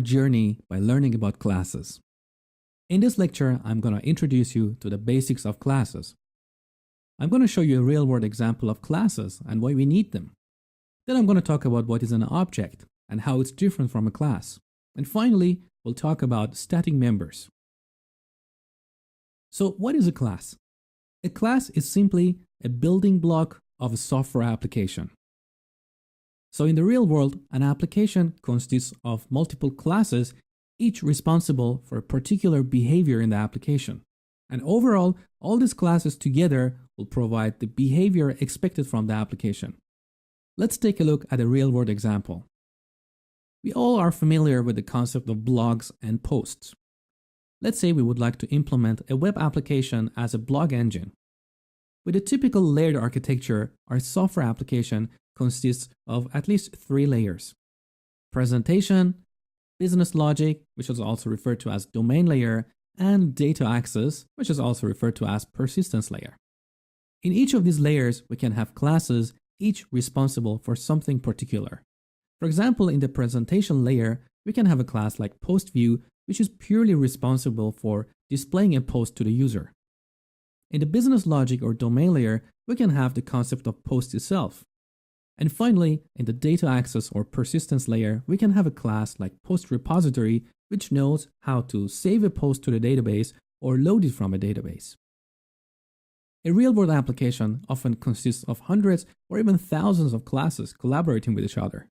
Journey by learning about classes. In this lecture, I'm going to introduce you to the basics of classes. I'm going to show you a real-world example of classes and why we need them. Then I'm going to talk about what is an object and how it's different from a class. And finally, we'll talk about static members. So what is a class? A class is simply a building block of a software application. So in the real world, an application consists of multiple classes, each responsible for a particular behavior in the application. And overall, all these classes together will provide the behavior expected from the application. Let's take a look at a real-world example. We all are familiar with the concept of blogs and posts. Let's say we would like to implement a web application as a blog engine. With a typical layered architecture, our software application consists of at least 3 layers: presentation, business logic, which is also referred to as domain layer, and data access, which is also referred to as persistence layer. In each of these layers, we can have classes, each responsible for something particular. For example, in the presentation layer, we can have a class like postView, which is purely responsible for displaying a post to the user. In the business logic or domain layer, we can have the concept of post itself. And finally, in the data access or persistence layer, we can have a class like post repository, which knows how to save a post to the database or load it from a database. A real-world application often consists of hundreds or even thousands of classes collaborating with each other.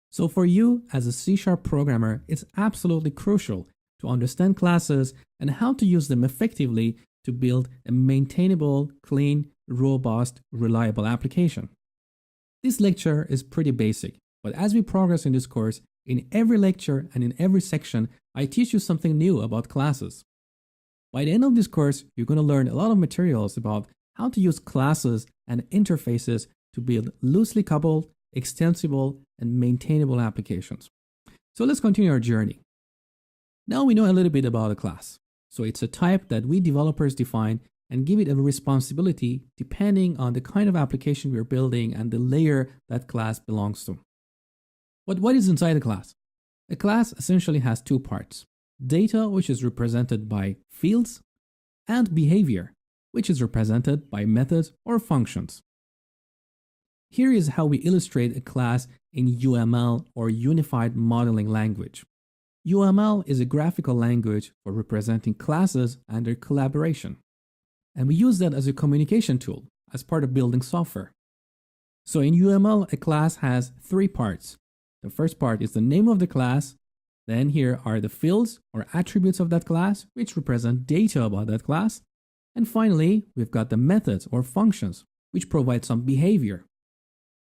So for you as a C# programmer, it's absolutely crucial to understand classes and how to use them effectively to build a maintainable, clean, robust, reliable application. This lecture is pretty basic, but as we progress in this course, in every lecture and in every section, I teach you something new about classes. By the end of this course, you're going to learn a lot of materials about how to use classes and interfaces to build loosely coupled, extensible, and maintainable applications. So let's continue our journey. Now we know a little bit about a class. So it's a type that we developers define and give it a responsibility depending on the kind of application we're building and the layer that class belongs to. But what is inside a class? A class essentially has 2 parts: data, which is represented by fields, and behavior, which is represented by methods or functions. Here is how we illustrate a class in UML or Unified Modeling Language. UML is a graphical language for representing classes and their collaboration. And we use that as a communication tool as part of building software. So in UML, a class has 3 parts. The first part is the name of the class. Then here are the fields or attributes of that class, which represent data about that class. And finally, we've got the methods or functions, which provide some behavior.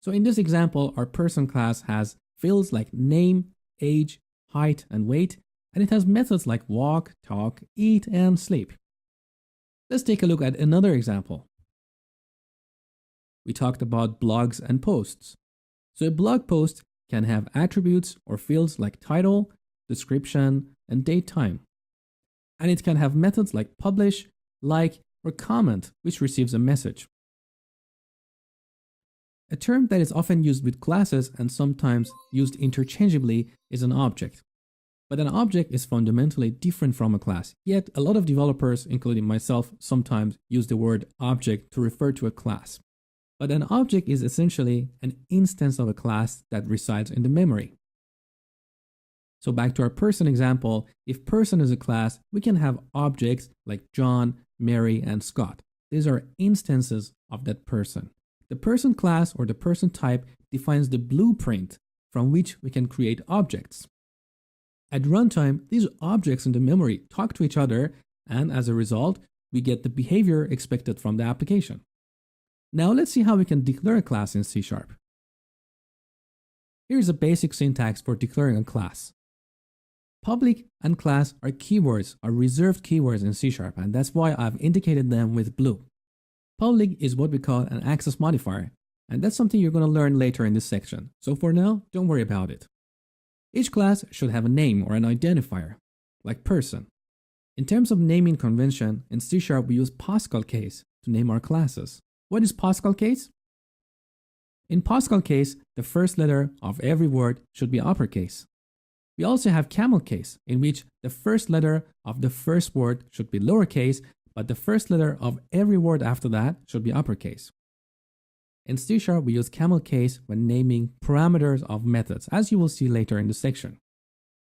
So in this example, our person class has fields like name, age, height, and weight, and it has methods like walk, talk, eat, and sleep. Let's take a look at another example. We talked about blogs and posts. So a blog post can have attributes or fields like title, description, and date time. And it can have methods like publish, like, or comment, which receives a message. A term that is often used with classes and sometimes used interchangeably is an object. But an object is fundamentally different from a class. Yet a lot of developers, including myself, sometimes use the word object to refer to a class. But an object is essentially an instance of a class that resides in the memory. So back to our person example, if person is a class, we can have objects like John, Mary, and Scott. These are instances of that person. The person class or the person type defines the blueprint from which we can create objects. At runtime, these objects in the memory talk to each other, and as a result, we get the behavior expected from the application. Now let's see how we can declare a class in C#. Here's a basic syntax for declaring a class. Public and class are keywords, are reserved keywords in C#, and that's why I've indicated them with blue. Public is what we call an access modifier, and that's something you're going to learn later in this section. So for now, don't worry about it. Each class should have a name or an identifier, like person. In terms of naming convention, in C# we use Pascal case to name our classes. What is Pascal case? In Pascal case, the first letter of every word should be uppercase. We also have camel case, in which the first letter of the first word should be lowercase, but the first letter of every word after that should be uppercase. In C#, we use camel case when naming parameters of methods, as you will see later in the section.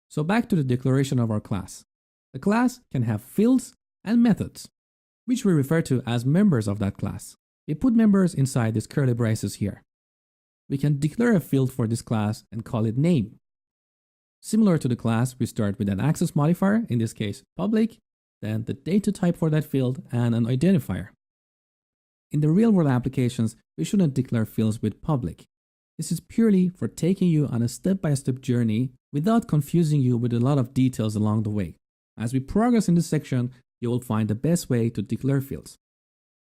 So back to the declaration of our class. The class can have fields and methods, which we refer to as members of that class. We put members inside these curly braces here. We can declare a field for this class and call it name. Similar to the class, we start with an access modifier, in this case public, then the data type for that field, and an identifier. In the real-world applications, we shouldn't declare fields with public. This is purely for taking you on a step-by-step journey without confusing you with a lot of details along the way. As we progress in this section, you will find the best way to declare fields.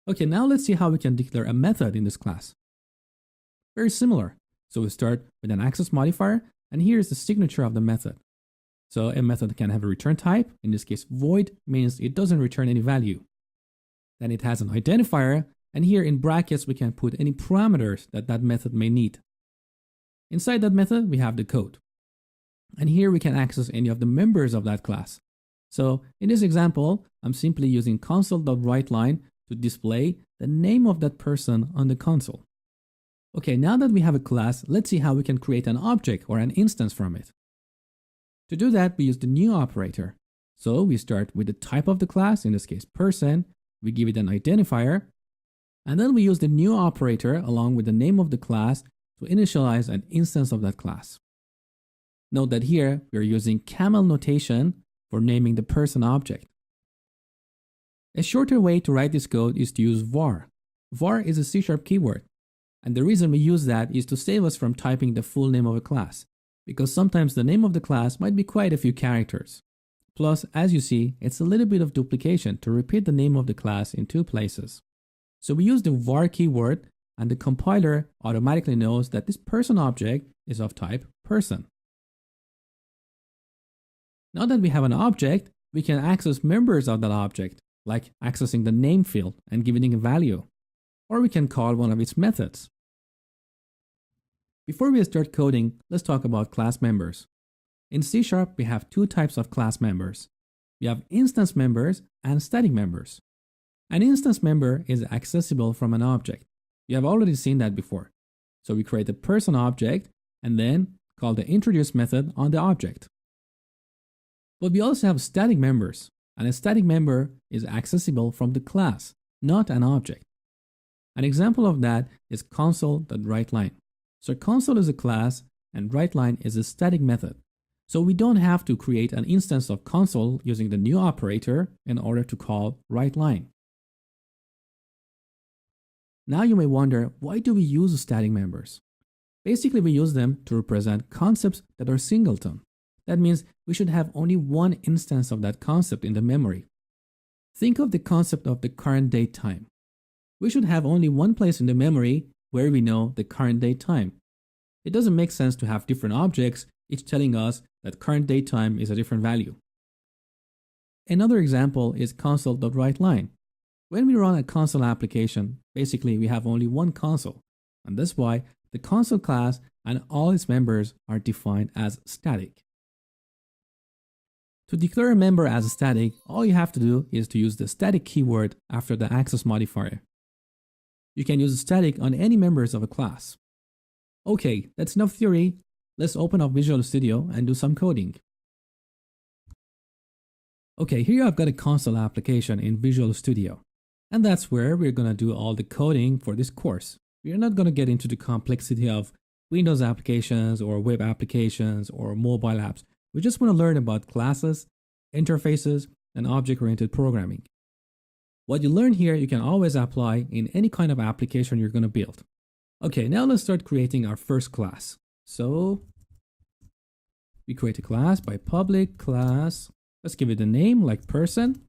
Okay, now let's see how we can declare a method in this class. Very similar. So we start with an access modifier, and here's the signature of the method. So a method can have a return type. In this case, void means it doesn't return any value. Then it has an identifier, and here in brackets we can put any parameters that that method may need. Inside that method, we have the code. And here we can access any of the members of that class. So in this example, I'm simply using console.writeLine to display the name of that person on the console. Okay, now that we have a class, let's see how we can create an object or an instance from it. To do that, we use the new operator. So we start with the type of the class, in this case person, we give it an identifier, and then we use the new operator along with the name of the class to initialize an instance of that class. Note that here we are using camel notation for naming the person object. A shorter way to write this code is to use var. Var is a C# keyword, and the reason we use that is to save us from typing the full name of a class, because sometimes the name of the class might be quite a few characters. Plus, as you see, it's a little bit of duplication to repeat the name of the class in two places. So we use the var keyword, and the compiler automatically knows that this person object is of type person. Now that we have an object, we can access members of that object, like accessing the name field and giving it a value, or we can call one of its methods. Before we start coding, let's talk about class members. In C#, we have two types of class members. We have instance members and static members. An instance member is accessible from an object. You have already seen that before. So we create a person object and then call the introduce method on the object. But we also have static members, and a static member is accessible from the class, not an object. An example of that is console.writeLine. So console is a class and writeLine is a static method. So we don't have to create an instance of console using the new operator in order to call writeLine. Now you may wonder, why do we use static members? Basically, we use them to represent concepts that are singleton. That means we should have only one instance of that concept in the memory. Think of the concept of the current date time. We should have only one place in the memory where we know the current date time. It doesn't make sense to have different objects, each telling us that current date time is a different value. Another example is console.writeLine. When we run a console application, basically we have only one console, and that's why the console class and all its members are defined as static. To declare a member as static, all you have to do is to use the static keyword after the access modifier. You can use static on any members of a class. Okay, that's enough theory. Let's open up Visual Studio and do some coding. Okay, here I've got a console application in Visual Studio. And that's where we're going to do all the coding for this course. We're not going to get into the complexity of Windows applications or web applications or mobile apps. We just want to learn about classes, interfaces, and object-oriented programming. What you learn here, you can always apply in any kind of application you're going to build. Okay, now let's start creating our first class. So we create a class by public class. Let's give it a name like person.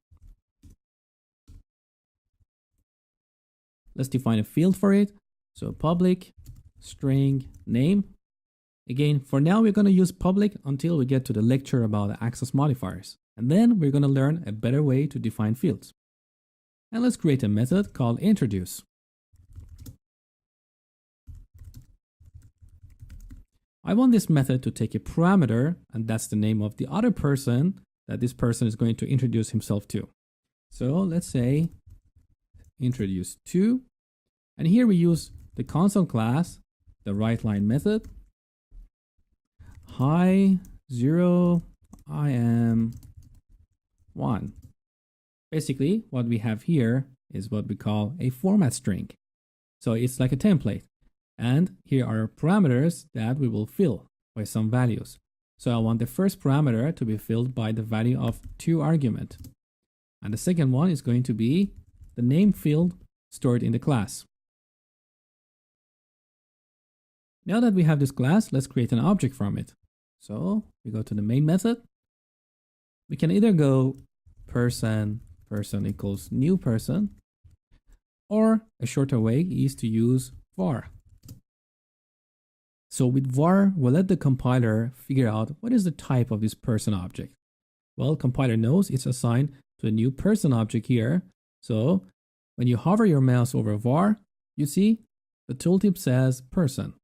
Let's define a field for it. So public string name. Again, for now, we're going to use public until we get to the lecture about access modifiers. And then we're going to learn a better way to define fields. And let's create a method called introduce. I want this method to take a parameter, and that's the name of the other person that this person is going to introduce himself to. So let's say introduce to, and here we use the console class, the WriteLine method. Hi, 0, I am 1. Basically, what we have here is what we call a format string. So it's like a template. And here are parameters that we will fill by some values. So I want the first parameter to be filled by the value of toArgument. And the second one is going to be the name field stored in the class. Now that we have this class, let's create an object from it. So we go to the main method. We can either go person equals new person, or a shorter way is to use var. So with var, we'll let the compiler figure out what is the type of this person object. Well, compiler knows it's assigned to a new person object here. So when you hover your mouse over var, you see the tooltip says person.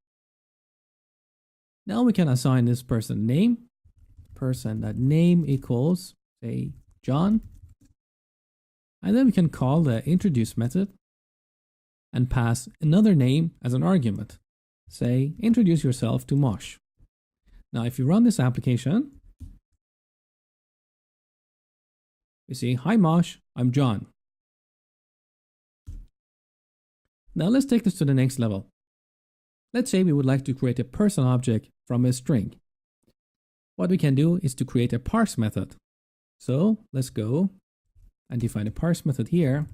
Now we can assign this person name. Person.name equals, say, John. And then we can call the introduce method and pass another name as an argument. Say, introduce yourself to Mosh. Now, if you run this application, you see, hi Mosh, I'm John. Now let's take this to the next level. Let's say we would like to create a person object from a string. What we can do is to create a parse method. So let's go and define a parse method here.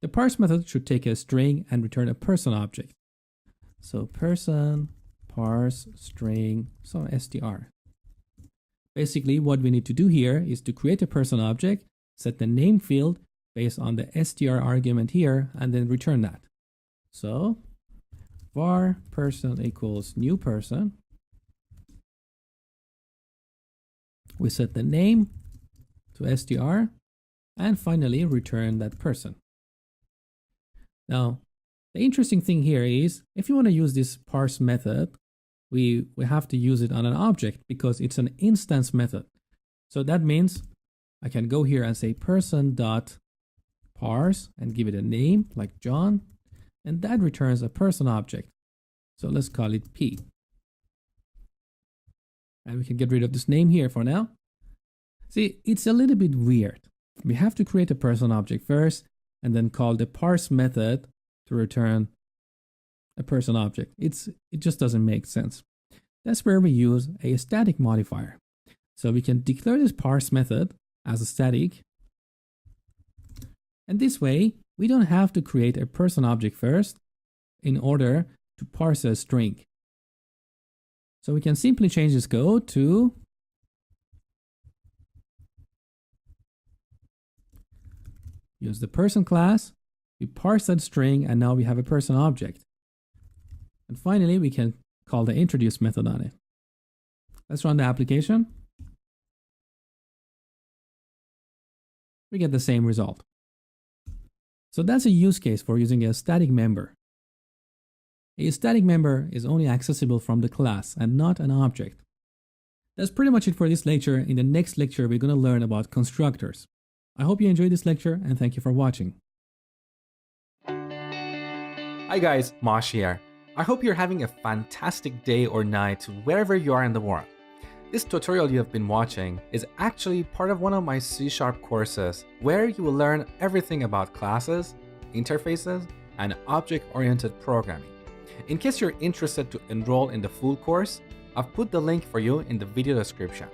The parse method should take a string and return a person object. So person parse string some str. Basically, what we need to do here is to create a person object, set the name field based on the str argument here, and then return that. So var person equals new person. We set the name to str, and finally return that person. Now, the interesting thing here is, if you want to use this parse method, we have to use it on an object because it's an instance method. So that means I can go here and say person.parse and give it a name like John, and that returns a person object. So let's call it P. And we can get rid of this name here for now. See, it's a little bit weird. We have to create a person object first and then call the parse method to return a person object. It just doesn't make sense. That's where we use a static modifier. So we can declare this parse method as a static. And this way, we don't have to create a person object first in order to parse a string. So we can simply change this code to use the person class. We parse that string, and now we have a person object. And finally, we can call the introduce method on it. Let's run the application. We get the same result. So that's a use case for using a static member. A static member is only accessible from the class and not an object. That's pretty much it for this lecture. In the next lecture, we're going to learn about constructors. I hope you enjoyed this lecture, and thank you for watching. Hi guys, Mosh here. I hope you're having a fantastic day or night wherever you are in the world. This tutorial you have been watching is actually part of one of my C# courses where you will learn everything about classes, interfaces, and object-oriented programming. In case you're interested to enroll in the full course, I've put the link for you in the video description.